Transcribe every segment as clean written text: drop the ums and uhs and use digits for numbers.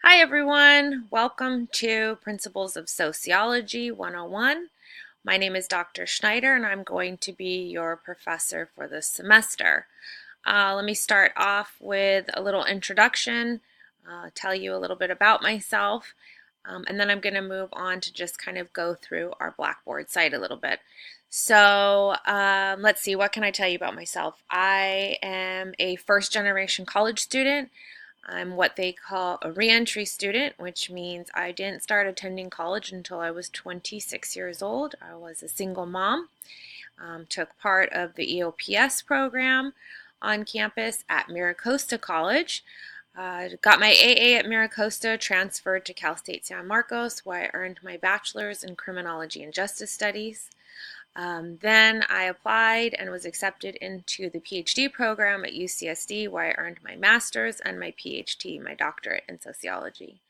Hi everyone, welcome to Principles of Sociology 101. My name is Dr. Schneider and I'm going to be your professor for this semester. Let me start off with a little introduction, tell you a little bit about myself, and then I'm going to move on to just kind of go through our Blackboard site a little bit. So let's see, what can I tell you about myself? I am a first generation college student. I'm what they call a reentry student, which means I didn't start attending college until I was 26 years old. I was a single mom, took part of the EOPS program on campus at Miracosta College. Got my AA at Miracosta, transferred to Cal State San Marcos, where I earned my bachelor's in criminology and justice studies. Then I applied and was accepted into the PhD program at UCSD, where I earned my master's and my PhD, my doctorate in sociology.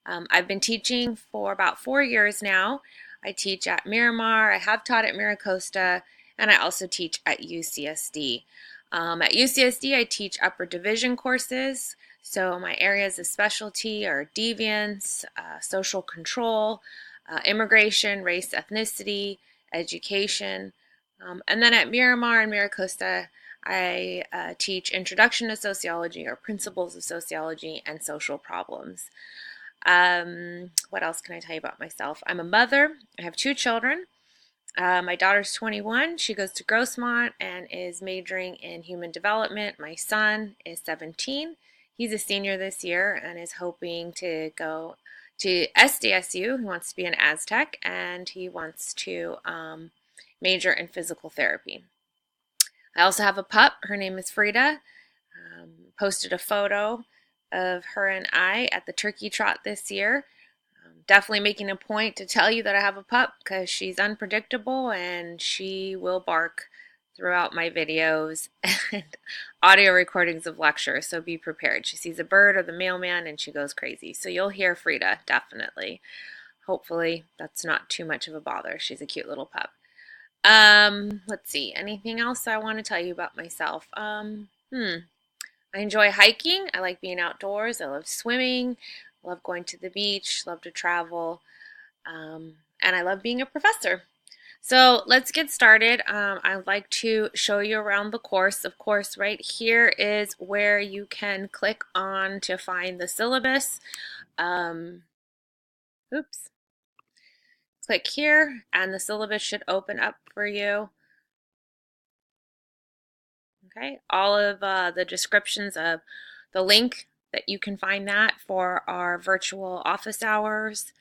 I've been teaching for about 4 years now. I teach at Miramar, I have taught at Miracosta, and I also teach at UCSD. At UCSD, I teach upper division courses. So my areas of specialty are deviance, social control, immigration, race, ethnicity, education. And then at Miramar and Miracosta, I teach Introduction to Sociology or Principles of Sociology and Social Problems. What else can I tell you about myself? I'm a mother. I have two children. My daughter's 21. She goes to Grossmont and is majoring in human development. My son is 17. He's a senior this year and is hoping to go to SDSU. He wants to be an Aztec and he wants to major in physical therapy. I also have a pup. Her name is Frida. Posted a photo of her and I at the turkey trot this year. Definitely making a point to tell you that I have a pup because she's unpredictable and she will bark throughout my videos and audio recordings of lectures, so be prepared. She sees a bird or the mailman and she goes crazy. So you'll hear Frida, definitely. Hopefully that's not too much of a bother. She's a cute little pup. Let's see, anything else I want to tell you about myself? I enjoy hiking. I like being outdoors. I love swimming. I love going to the beach. Love to travel. And I love being a professor. So let's get started. I'd like to show you around the course. Of course, right here is where you can click on to find the syllabus. Oops. Click here and the syllabus should open up for you. Okay, all of the descriptions of the link that you can find that for our virtual office hours.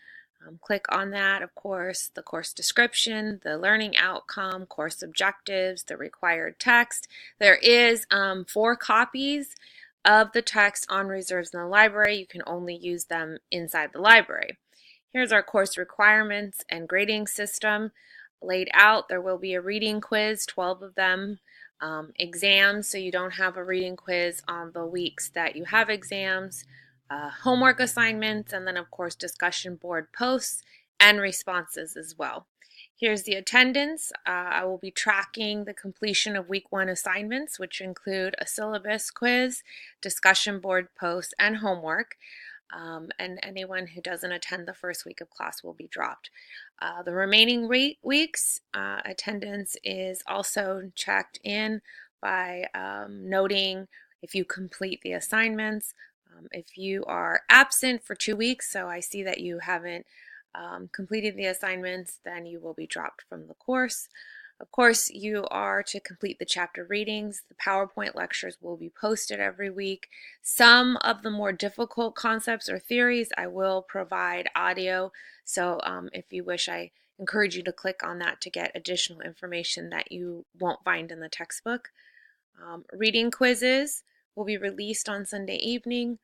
Click on that, of course, the course description, the learning outcome, course objectives, the required text. There is 4 copies of the text on reserves in the library. You can only use them inside the library. Here's our course requirements and grading system laid out. There will be a reading quiz, 12 of them. Exams, so you don't have a reading quiz on the weeks that you have exams, homework assignments, and then of course discussion board posts and responses as well. Here's the attendance. I will be tracking the completion of week 1 assignments, which include a syllabus quiz, discussion board posts, and homework. And anyone who doesn't attend the first week of class will be dropped. The remaining weeks, attendance is also checked in by noting if you complete the assignments. If you are absent for 2 weeks, so I see that you haven't completed the assignments, then you will be dropped from the course. Of course, you are to complete the chapter readings. The PowerPoint lectures will be posted every week. Some of the more difficult concepts or theories, I will provide audio. So if you wish, I encourage you to click on that to get additional information that you won't find in the textbook. Reading quizzes will be released on Sunday evening,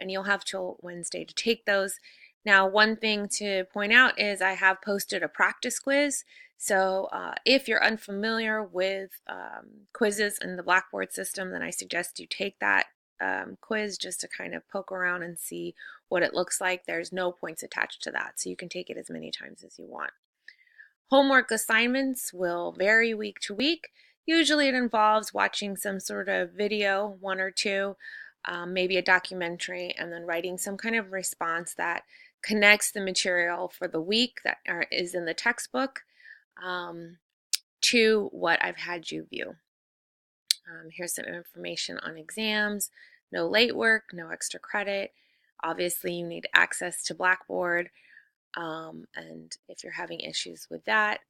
and you'll have till Wednesday to take those. Now, one thing to point out is I have posted a practice quiz. So if you're unfamiliar with quizzes in the Blackboard system, then I suggest you take that quiz just to kind of poke around and see what it looks like. There's no points attached to that, so you can take it as many times as you want. Homework assignments will vary week to week. Usually it involves watching some sort of video, 1 or 2, maybe a documentary, and then writing some kind of response that connects the material for the week that is in the textbook to what I've had you view. Here's some information on exams, no late work, no extra credit. Obviously, you need access to Blackboard, and if you're having issues with that,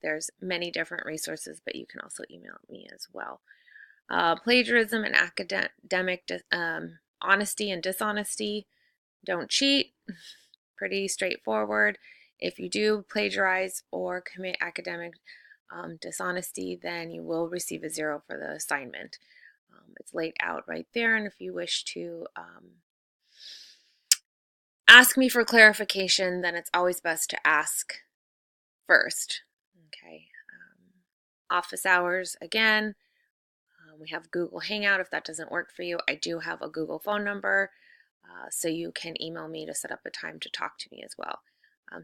there's many different resources, but you can also email me as well. Plagiarism and academic honesty and dishonesty. Don't cheat. Pretty straightforward. If you do plagiarize or commit academic dishonesty, then you will receive a 0 for the assignment. It's laid out right there, and if you wish to ask me for clarification, then it's always best to ask first. Okay. Office hours, again, we have Google Hangout. If that doesn't work for you, I do have a Google phone number, so you can email me to set up a time to talk to me as well.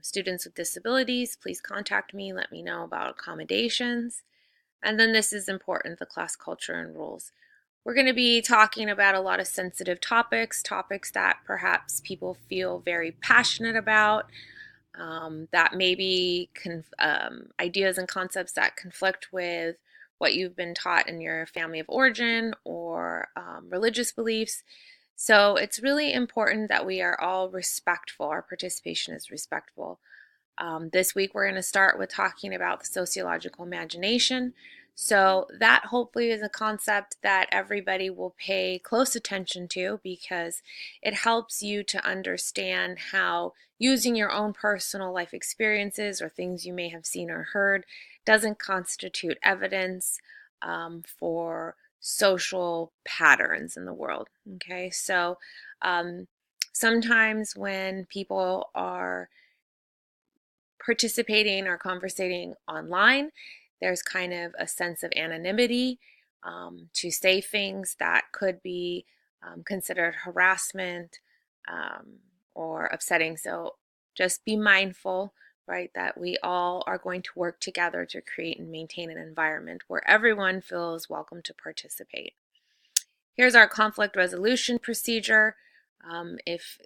Students with disabilities, please contact me. Let me know about accommodations. And then this is important, the class culture and rules. We're going to be talking about a lot of sensitive topics that perhaps people feel very passionate about, that maybe ideas and concepts that conflict with what you've been taught in your family of origin or religious beliefs. So it's really important that we are all respectful. Our participation is respectful. This week we're going to start with talking about the sociological imagination. So that hopefully is a concept that everybody will pay close attention to, because it helps you to understand how using your own personal life experiences or things you may have seen or heard doesn't constitute evidence for social patterns in the world. Okay, so sometimes when people are participating or conversating online, there's kind of a sense of anonymity to say things that could be considered harassment or upsetting. So just be mindful, right, that we all are going to work together to create and maintain an environment where everyone feels welcome to participate. Here's our conflict resolution procedure. If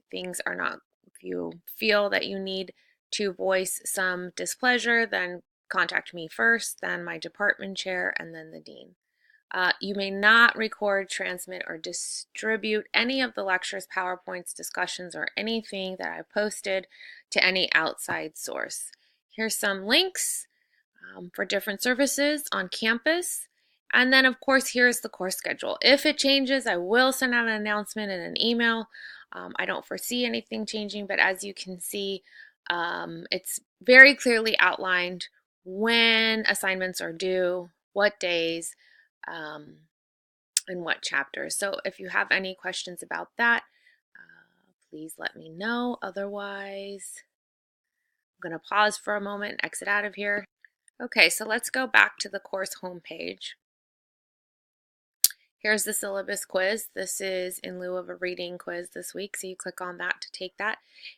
you feel that you need to voice some displeasure, then contact me first, then my department chair, and then the dean. You may not record, transmit, or distribute any of the lectures, PowerPoints, discussions, or anything that I posted to any outside source. Here's some links for different services on campus. And then, of course, here's the course schedule. If it changes, I will send out an announcement in an email. I don't foresee anything changing, but as you can see, it's very clearly outlined when assignments are due, what days, and what chapters. So if you have any questions about that, please let me know. Otherwise, I'm going to pause for a moment and exit out of here. Okay, so let's go back to the course homepage. Here's the syllabus quiz. This is in lieu of a reading quiz this week, so you click on that to take that.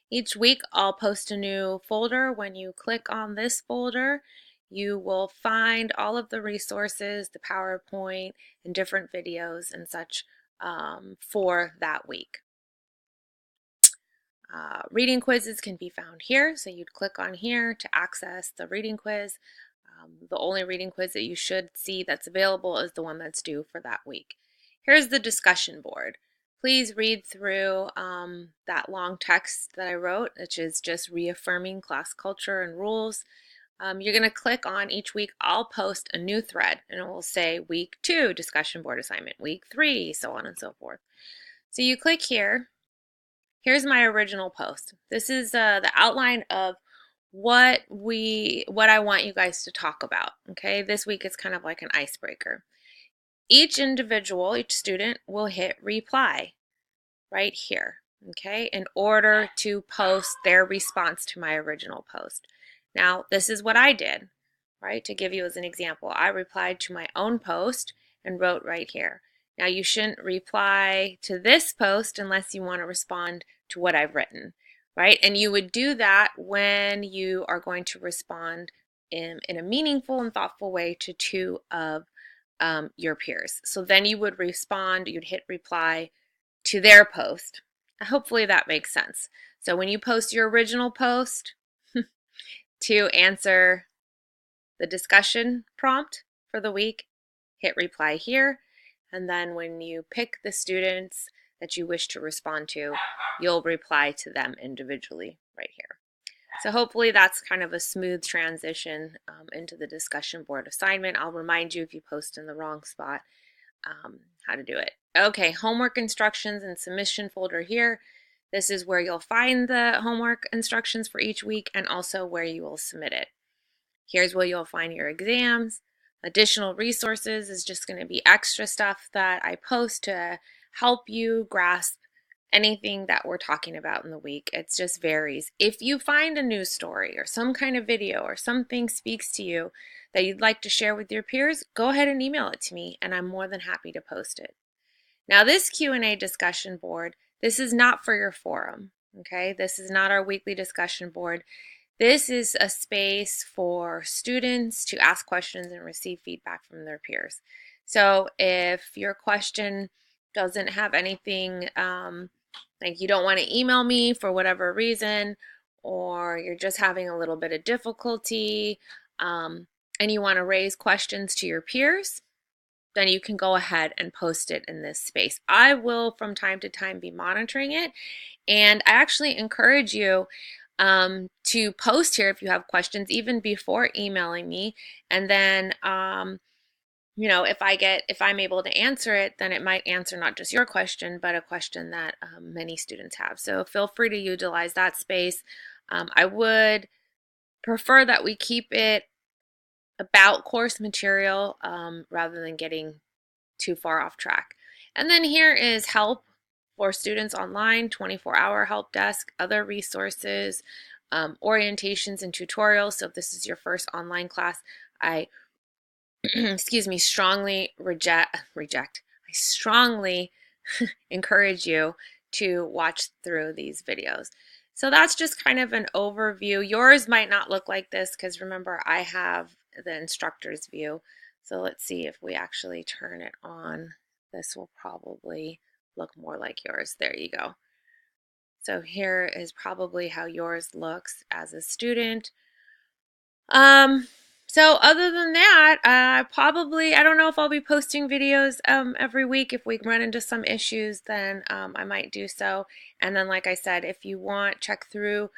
Each week I'll post a new folder. When you click on this folder, you will find all of the resources, the PowerPoint, and different videos and such for that week. Reading quizzes can be found here, so you'd click on here to access the reading quiz. The only reading quiz that you should see that's available is the one that's due for that week. Here's the discussion board. Please read through that long text that I wrote, which is just reaffirming class culture and rules. You're going to click on each week. I'll post a new thread, and it will say week 2 discussion board assignment, week 3, so on and so forth. So you click here. Here's my original post. This is the outline of what I want you guys to talk about. Okay, this week it's kind of like an icebreaker. Each individual, each student will hit reply right here, okay, in order to post their response to my original post. Now, this is what I did, right? To give you as an example, I replied to my own post and wrote right here. Now, you shouldn't reply to this post unless you want to respond to what I've written, right? And you would do that when you are going to respond in a meaningful and thoughtful way to 2 of your peers. So then you would respond, you'd hit reply to their post. Hopefully that makes sense. So when you post your original post to answer the discussion prompt for the week, hit reply here. And then when you pick the students that you wish to respond to, you'll reply to them individually right here. So hopefully that's kind of a smooth transition into the discussion board assignment. I'll remind you if you post in the wrong spot how to do it. Okay, homework instructions and submission folder here. This is where you'll find the homework instructions for each week and also where you will submit it. Here's where you'll find your exams. Additional resources is just going to be extra stuff that I post to help you grasp anything that we're talking about in the week. It just varies. If you find a news story or some kind of video or something speaks to you that you'd like to share with your peers, go ahead and email it to me and I'm more than happy to post it. Now this Q&A discussion board, this is not for your forum, okay? This is not our weekly discussion board. This is a space for students to ask questions and receive feedback from their peers. So if your question doesn't have anything, like you don't want to email me for whatever reason, or you're just having a little bit of difficulty, and you want to raise questions to your peers, then you can go ahead and post it in this space. I will from time to time be monitoring it, and I actually encourage you to post here if you have questions, even before emailing me. And then, you know, if I'm able to answer it, then it might answer not just your question, but a question that many students have. So feel free to utilize that space. I would prefer that we keep it about course material rather than getting too far off track. And then here is help for students online, 24-hour help desk, other resources, orientations and tutorials. So if this is your first online class, I excuse me, strongly I strongly encourage you to watch through these videos. So that's just kind of an overview. Yours might not look like this because remember I have the instructor's view. So let's see if we actually turn it on. This will probably look more like yours. There you go. So here is probably how yours looks as a student. So other than that, I don't know if I'll be posting videos every week. If we run into some issues, then I might do so. And then, like I said, if you want to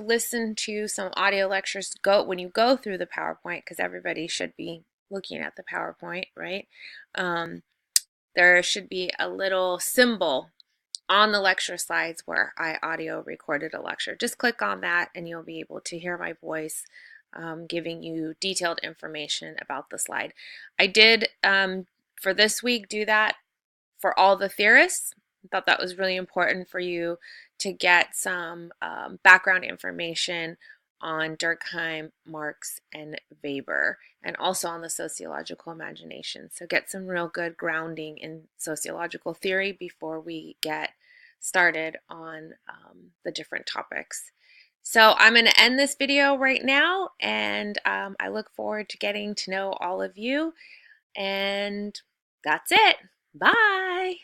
listen to some audio lectures, when you go through the PowerPoint, because everybody should be looking at the PowerPoint, right? There should be a little symbol on the lecture slides where I audio recorded a lecture. Just click on that and you'll be able to hear my voice giving you detailed information about the slide. I did, for this week, do that for all the theorists. I thought that was really important for you to get some background information on Durkheim, Marx, and Weber, and also on the sociological imagination. So get some real good grounding in sociological theory before we get started on the different topics. So I'm going to end this video right now, and I look forward to getting to know all of you, and that's it. Bye!